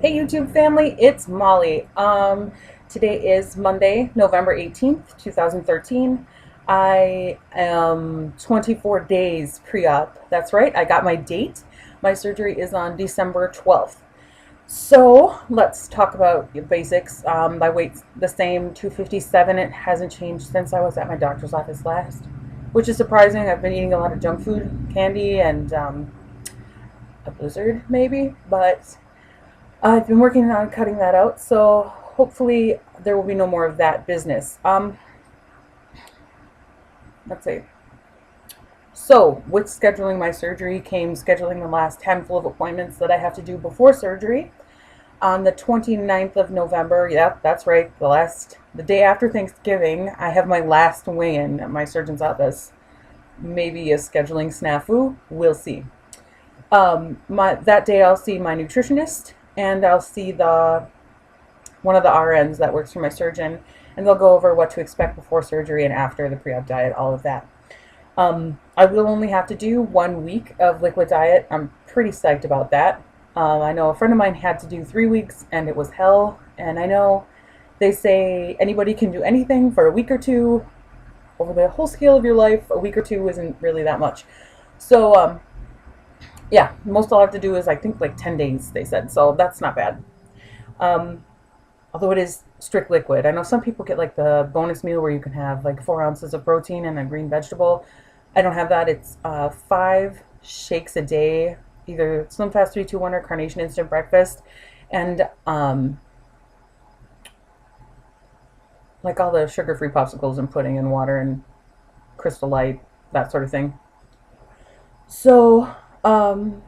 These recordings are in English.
Hey YouTube family, it's Molly. Today is Monday, November 18th, 2013. I am 24 days pre-op. That's right, I got my date. My surgery is on December 12th. So let's talk about the basics. My weight's the same, 257. It hasn't changed since I was at my doctor's office last, which is surprising. I've been eating a lot of junk food, candy, and a blizzard maybe, but I've been working on cutting that out, so hopefully there will be no more of that business. Let's see. So, with scheduling my surgery came scheduling the last handful of appointments that I have to do before surgery. On the 29th of November, yeah, that's right, the day after Thanksgiving, I have my last weigh-in at my surgeon's office. Maybe a scheduling snafu, we'll see. That day I'll see my nutritionist and I'll see the one of the RNs that works for my surgeon, and they'll go over what to expect before surgery and after the pre-op diet, all of that. I will only have to do 1 week of liquid diet. I'm pretty psyched about that. I know a friend of mine had to do 3 weeks and it was hell, and I know they say anybody can do anything for a week or two. Over the whole scale of your life, a week or two isn't really that much. So, yeah, most I'll have to do is I think like 10 days, they said, so that's not bad. Um, Although it is strict liquid. I know some people get like the bonus meal where you can have like 4 ounces of protein and a green vegetable. I don't have that. It's 5 shakes a day, either Slim Fast 3-2-1 or Carnation Instant Breakfast, and like all the sugar-free popsicles and pudding and water and Crystal Light, that sort of thing. So, 29th.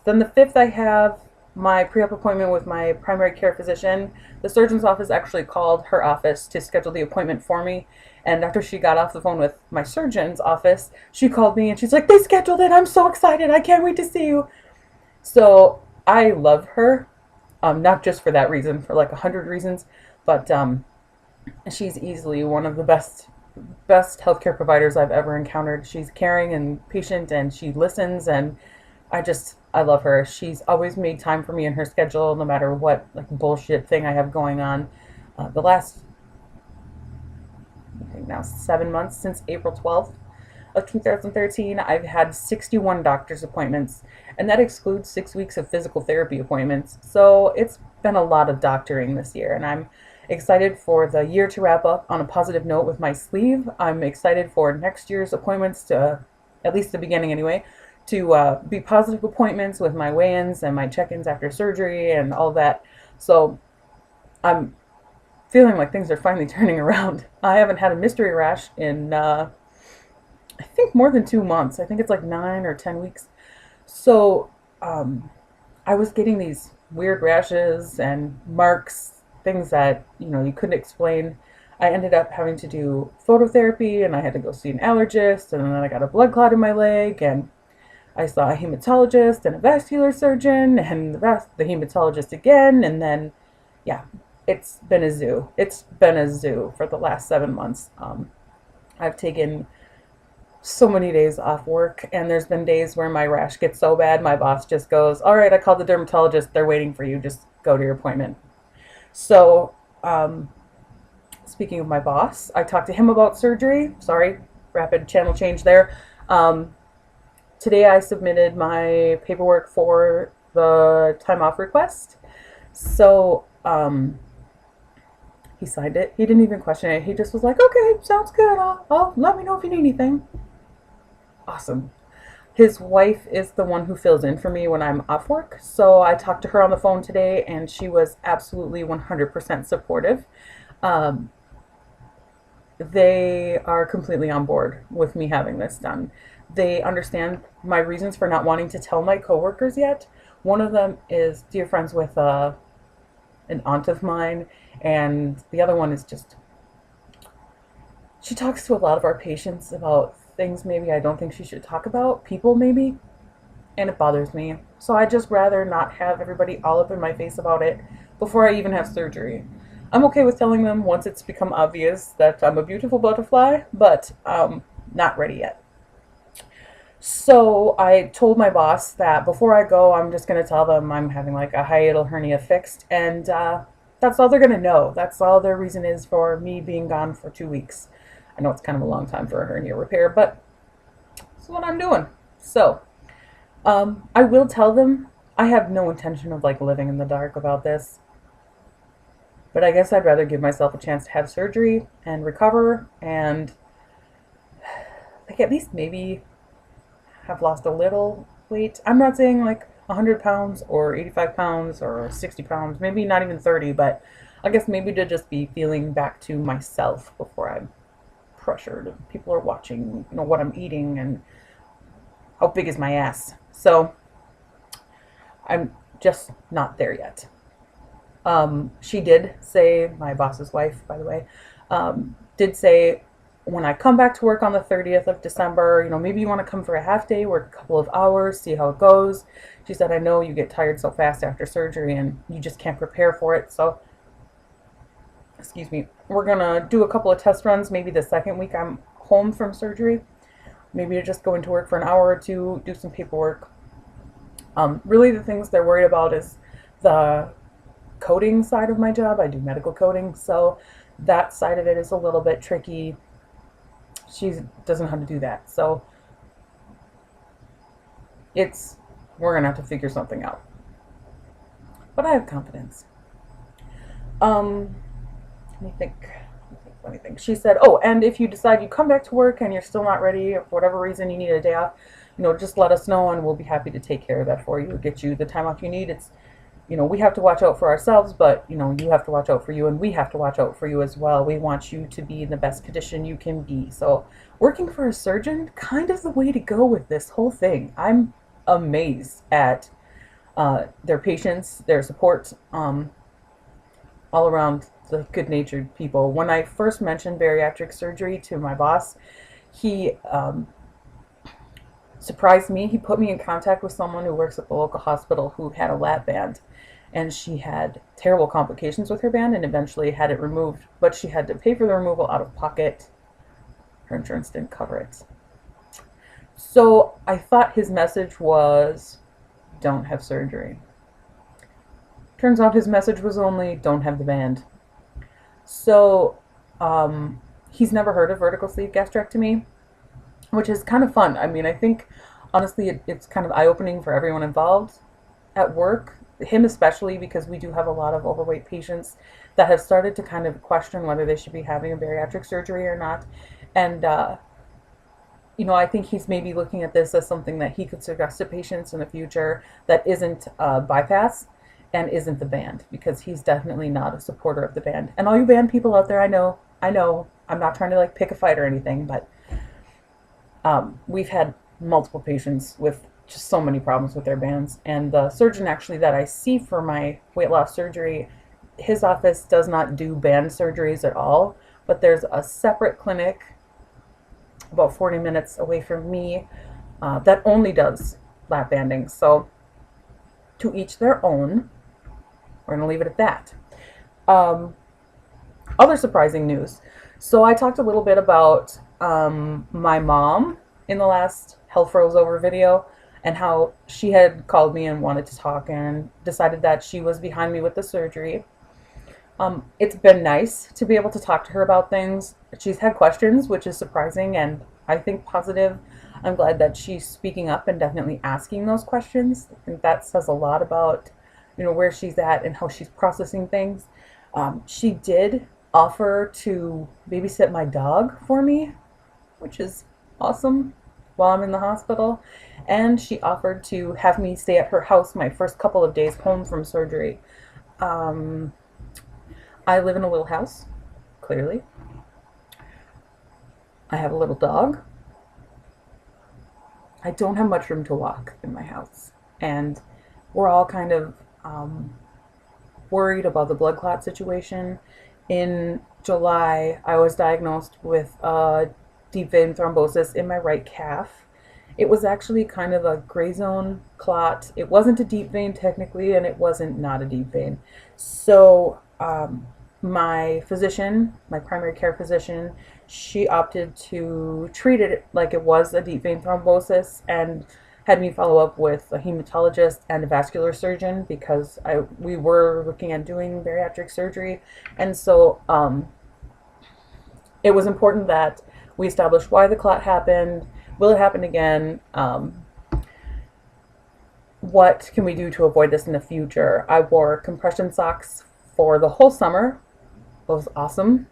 Then the 5th, I have my pre-op appointment with my primary care physician. The surgeon's office actually called her office to schedule the appointment for me. And after she got off the phone with my surgeon's office, she called me and she's like, they scheduled it. I'm so excited. I can't wait to see you. So I love her, not just for that reason, for like 100 reasons, but she's easily one of the best healthcare providers I've ever encountered. She's caring and patient, and she listens, and I love her. She's always made time for me in her schedule, no matter what like bullshit thing I have going on. The last, I think now 7 months, since April 12th of 2013, I've had 61 doctor's appointments, and that excludes 6 weeks of physical therapy appointments. So it's been a lot of doctoring this year, and I'm excited for the year to wrap up on a positive note with my sleeve. I'm excited for next year's appointments to, at least the beginning anyway, to be positive appointments with my weigh-ins and my check-ins after surgery and all that. So I'm feeling like things are finally turning around. I haven't had a mystery rash in I think more than 2 months. I think it's like 9 or 10 weeks. So I was getting these weird rashes and marks, things that you couldn't explain. I ended up having to do phototherapy, and I had to go see an allergist, and then I got a blood clot in my leg, and I saw a hematologist and a vascular surgeon and the hematologist again, and then yeah, it's been a zoo. It's been a zoo for the last 7 months. I've taken so many days off work, and there's been days where my rash gets so bad my boss just goes, all right, I called the dermatologist, they're waiting for you, just go to your appointment. So speaking of my boss, I talked to him about surgery. Sorry, rapid channel change there. Today I submitted my paperwork for the time off request. So he signed it. He didn't even question it. He just was like, okay, sounds good. I'll let me know if you need anything. Awesome. His wife is the one who fills in for me when I'm off work. So I talked to her on the phone today, and she was absolutely 100% supportive. Um, they are completely on board with me having this done. They understand my reasons for not wanting to tell my coworkers yet. One of them is dear friends with an aunt of mine, and the other one is just, she talks to a lot of our patients about things maybe I don't think she should talk about, people maybe, and it bothers me. So I just rather not have everybody all up in my face about it before I even have surgery. I'm okay with telling them once it's become obvious that I'm a beautiful butterfly, but not ready yet. So I told my boss that before I go, I'm just going to tell them I'm having like a hiatal hernia fixed, and that's all they're going to know. That's all their reason is for me being gone for 2 weeks. I know it's kind of a long time for a hernia repair, but it's what I'm doing. So I will tell them I have no intention of like living in the dark about this, but I guess I'd rather give myself a chance to have surgery and recover and like at least maybe have lost a little weight. I'm not saying like 100 pounds or 85 pounds or 60 pounds, maybe not even 30, but I guess maybe to just be feeling back to myself before I'm pressured. People are watching, what I'm eating and how big is my ass. So I'm just not there yet. She did say, my boss's wife, by the way, did say when I come back to work on the 30th of December, maybe you want to come for a half day, work a couple of hours, see how it goes. She said, I know you get tired so fast after surgery and you just can't prepare for it. So, excuse me, we're going to do a couple of test runs, maybe the second week I'm home from surgery. Maybe to just go into work for an hour or two, do some paperwork. Really the things they're worried about is the coding side of my job. I do medical coding, so that side of it is a little bit tricky. She doesn't know how to do that, so we're gonna have to figure something out. But I have confidence. Let me think. Let me think. She said, "Oh, and if you decide you come back to work and you're still not ready, or for whatever reason you need a day off, just let us know and we'll be happy to take care of that for you. Get you the time off you need. It's we have to watch out for ourselves, but, you have to watch out for you, and we have to watch out for you as well. We want you to be in the best condition you can be." So working for a surgeon, kind of the way to go with this whole thing. I'm amazed at their patience, their support, all around the good-natured people. When I first mentioned bariatric surgery to my boss, he surprised me. He put me in contact with someone who works at the local hospital who had a lap band, and she had terrible complications with her band and eventually had it removed, but she had to pay for the removal out of pocket. Her insurance didn't cover it. So I thought his message was, don't have surgery. Turns out his message was only, don't have the band. So he's never heard of vertical sleeve gastrectomy, which is kind of fun. I mean, I think, honestly, it's kind of eye-opening for everyone involved at work, him especially, because we do have a lot of overweight patients that have started to kind of question whether they should be having a bariatric surgery or not. And, I think he's maybe looking at this as something that he could suggest to patients in the future that isn't bypass and isn't the band, because he's definitely not a supporter of the band. And all you band people out there, I know, I'm not trying to like pick a fight or anything, but we've had multiple patients with just so many problems with their bands. And the surgeon actually that I see for my weight loss surgery, his office does not do band surgeries at all, but there's a separate clinic about 40 minutes away from me that only does lap banding. So to each their own. We're going to leave it at that. Other surprising news. So I talked a little bit about my mom in the last Health Froze Over video, and how she had called me and wanted to talk and decided that she was behind me with the surgery. It's been nice to be able to talk to her about things. She's had questions, which is surprising and I think positive. I'm glad that she's speaking up and definitely asking those questions. I think that says a lot about, where she's at and how she's processing things. She did offer to babysit my dog for me, which is awesome, while I'm in the hospital. And she offered to have me stay at her house my first couple of days home from surgery. I live in a little house, clearly. I have a little dog. I don't have much room to walk in my house. And we're all kind of worried about the blood clot situation. In July, I was diagnosed with deep vein thrombosis in my right calf. It was actually kind of a gray zone clot. It wasn't a deep vein technically, and it wasn't not a deep vein. So my physician, my primary care physician, she opted to treat it like it was a deep vein thrombosis and had me follow up with a hematologist and a vascular surgeon because we were looking at doing bariatric surgery. And so it was important that we establish why the clot happened, will it happen again, what can we do to avoid this in the future. I wore compression socks for the whole summer. It was awesome.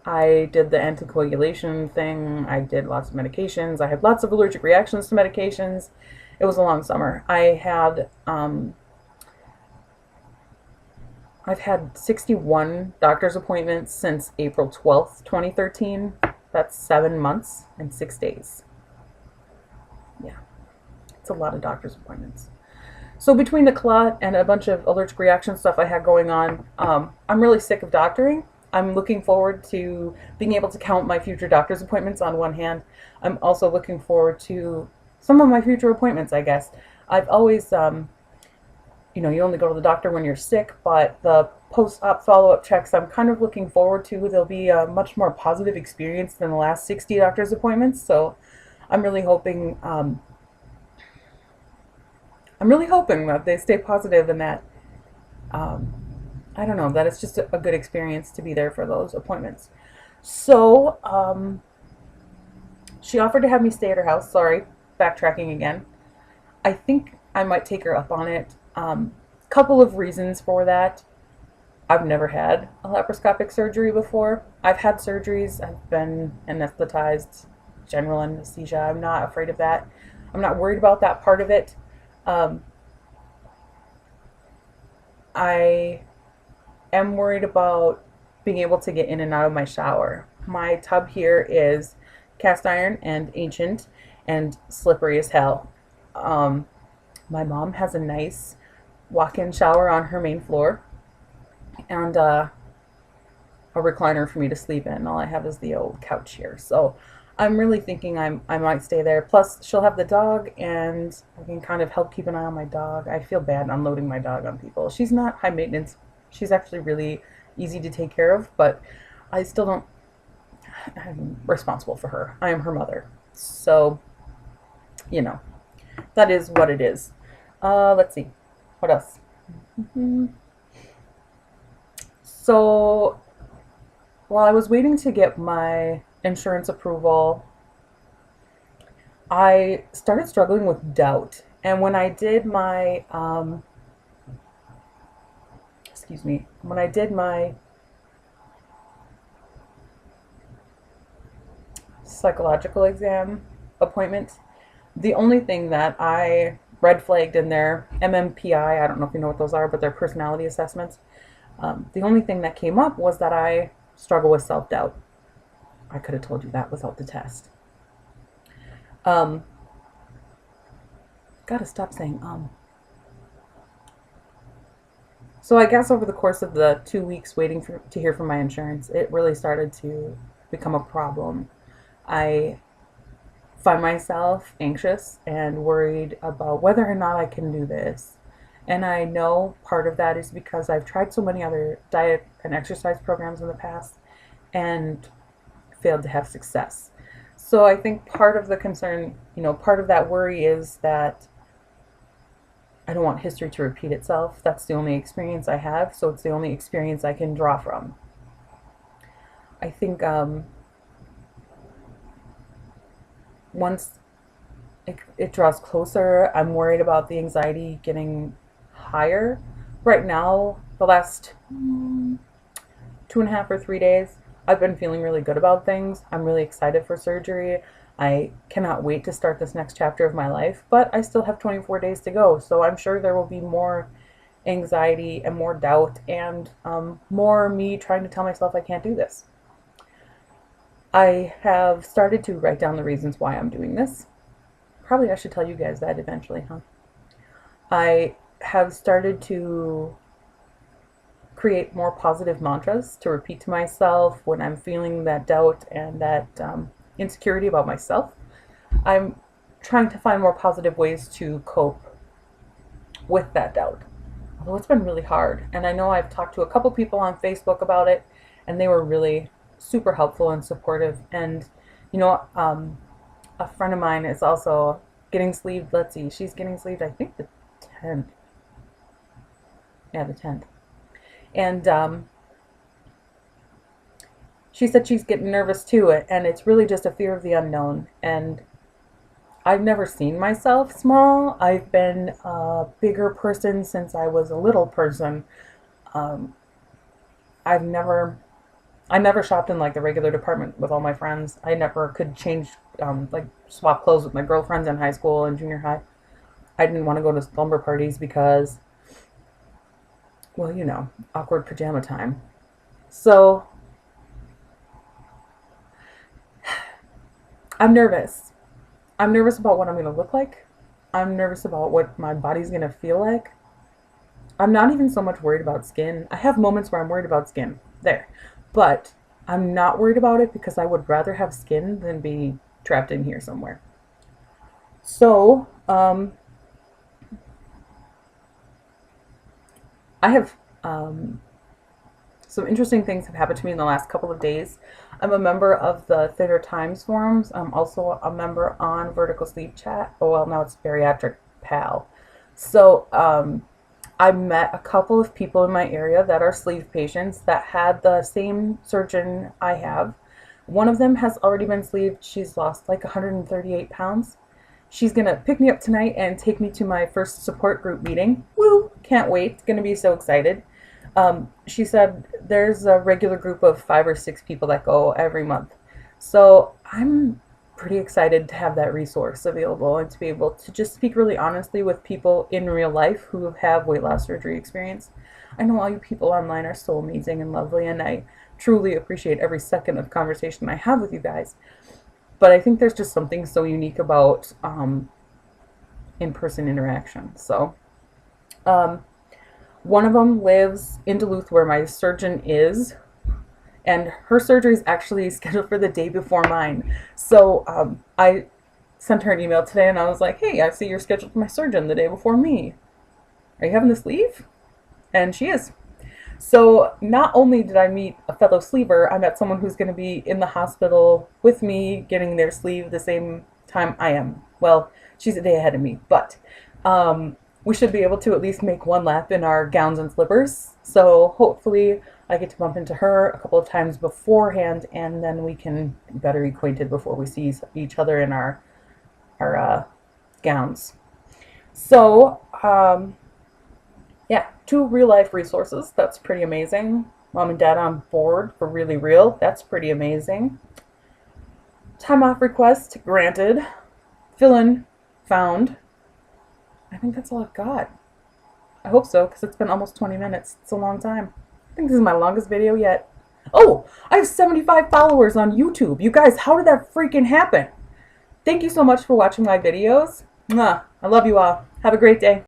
I did the anticoagulation thing. I did lots of medications. I had lots of allergic reactions to medications. It was a long summer. I've had 61 doctor's appointments since April 12th, 2013. That's 7 months and 6 days. Yeah, it's a lot of doctor's appointments. So between the clot and a bunch of allergic reaction stuff I had going on, I'm really sick of doctoring. I'm looking forward to being able to count my future doctor's appointments on one hand. I'm also looking forward to some of my future appointments, I guess. I've always, you only go to the doctor when you're sick, but the post-op follow-up checks I'm kind of looking forward to. They'll be a much more positive experience than the last 60 doctor's appointments. So I'm really hoping that they stay positive and that, I don't know, that it's just a good experience to be there for those appointments. So she offered to have me stay at her house. Sorry, backtracking again. I think I might take her up on it. Couple of reasons for that. I've never had a laparoscopic surgery before. I've had surgeries. I've been anesthetized, general anesthesia. I'm not afraid of that. I'm not worried about that part of it. I am worried about being able to get in and out of my shower. My tub here is cast iron and ancient and slippery as hell. My mom has a nice walk-in shower on her main floor and a recliner for me to sleep in. All I have is the old couch here. So I'm really thinking I might stay there. Plus, she'll have the dog, and I can kind of help keep an eye on my dog. I feel bad unloading my dog on people. She's not high maintenance. She's actually really easy to take care of, but I still don't... I'm responsible for her. I am her mother. So, that is what it is. Let's see. What else? So, while I was waiting to get my insurance approval, I started struggling with doubt. And when I did my, when I did my psychological exam appointment, the only thing that I red flagged in their MMPI, I don't know if you know what those are, but they're personality assessments. The only thing that came up was that I struggle with self-doubt. I could have told you that without the test. Gotta stop saying So I guess over the course of the 2 weeks waiting to hear from my insurance, it really started to become a problem. I find myself anxious and worried about whether or not I can do this. And I know part of that is because I've tried so many other diet and exercise programs in the past and failed to have success. So I think part of the concern, part of that worry is that I don't want history to repeat itself. That's the only experience I have, so it's the only experience I can draw from. I think once it draws closer, I'm worried about the anxiety getting higher. Right now, the last 2.5 or 3 days, I've been feeling really good about things. I'm really excited for surgery. I cannot wait to start this next chapter of my life, but I still have 24 days to go, so I'm sure there will be more anxiety and more doubt and more me trying to tell myself I can't do this. I have started to write down the reasons why I'm doing this. Probably I should tell you guys that eventually, huh? I have started to create more positive mantras to repeat to myself when I'm feeling that doubt and that insecurity about myself. I'm trying to find more positive ways to cope with that doubt. Although it's been really hard. And I know I've talked to a couple people on Facebook about it, and they were really super helpful and supportive. And, you know, a friend of mine is also getting sleeved. Let's see, she's getting sleeved, I think, the 10th. Yeah, the 10th. And she said she's getting nervous too, and it's really just a fear of the unknown. And I've never seen myself small. I've been a bigger person since I was a little person. Um, I've never, I never shopped in like the regular department with all my friends. I never could change, like swap clothes with my girlfriends in high school and junior high. I didn't want to go to slumber parties because, well, you know, awkward pajama time. So I'm nervous. I'm nervous about what I'm going to look like. I'm nervous about what my body's going to feel like. I'm not even so much worried about skin. I have moments where I'm worried about skin. There. But I'm not worried about it because I would rather have skin than be trapped in here somewhere. So, I have some interesting things have happened to me in the last couple of days. I'm a member of the Thinner Times forums. I'm also a member on Vertical Sleep Chat. Oh, well, now it's Bariatric Pal. So I met a couple of people in my area that are sleeve patients that had the same surgeon I have. One of them has already been sleeved. She's lost like 138 pounds. She's going to pick me up tonight and take me to my first support group meeting. Woo! Can't wait. Going to be so excited. She said there's a regular group of 5 or 6 people that go every month. So I'm pretty excited to have that resource available and to be able to just speak really honestly with people in real life who have weight loss surgery experience. I know all you people online are so amazing and lovely, and I truly appreciate every second of conversation I have with you guys. But I think there's just something so unique about in-person interaction. So one of them lives in Duluth where my surgeon is, and her surgery is actually scheduled for the day before mine. So I sent her an email today and I was like, hey, I see you're scheduled for my surgeon the day before me. Are you having this leave? And she is. So not only did I meet a fellow sleever, I met someone who's going to be in the hospital with me getting their sleeve the same time I am. Well, she's a day ahead of me, but we should be able to at least make one lap in our gowns and slippers. So hopefully I get to bump into her a couple of times beforehand, and then we can be better acquainted before we see each other in our gowns. So, yeah, 2 real-life resources. That's pretty amazing. Mom and Dad on board for really real. That's pretty amazing. Time off request granted. Fill-in found. I think that's all I've got. I hope so, because it's been almost 20 minutes. It's a long time. I think this is my longest video yet. Oh, I have 75 followers on YouTube. You guys, how did that freaking happen? Thank you so much for watching my videos. Mwah. I love you all. Have a great day.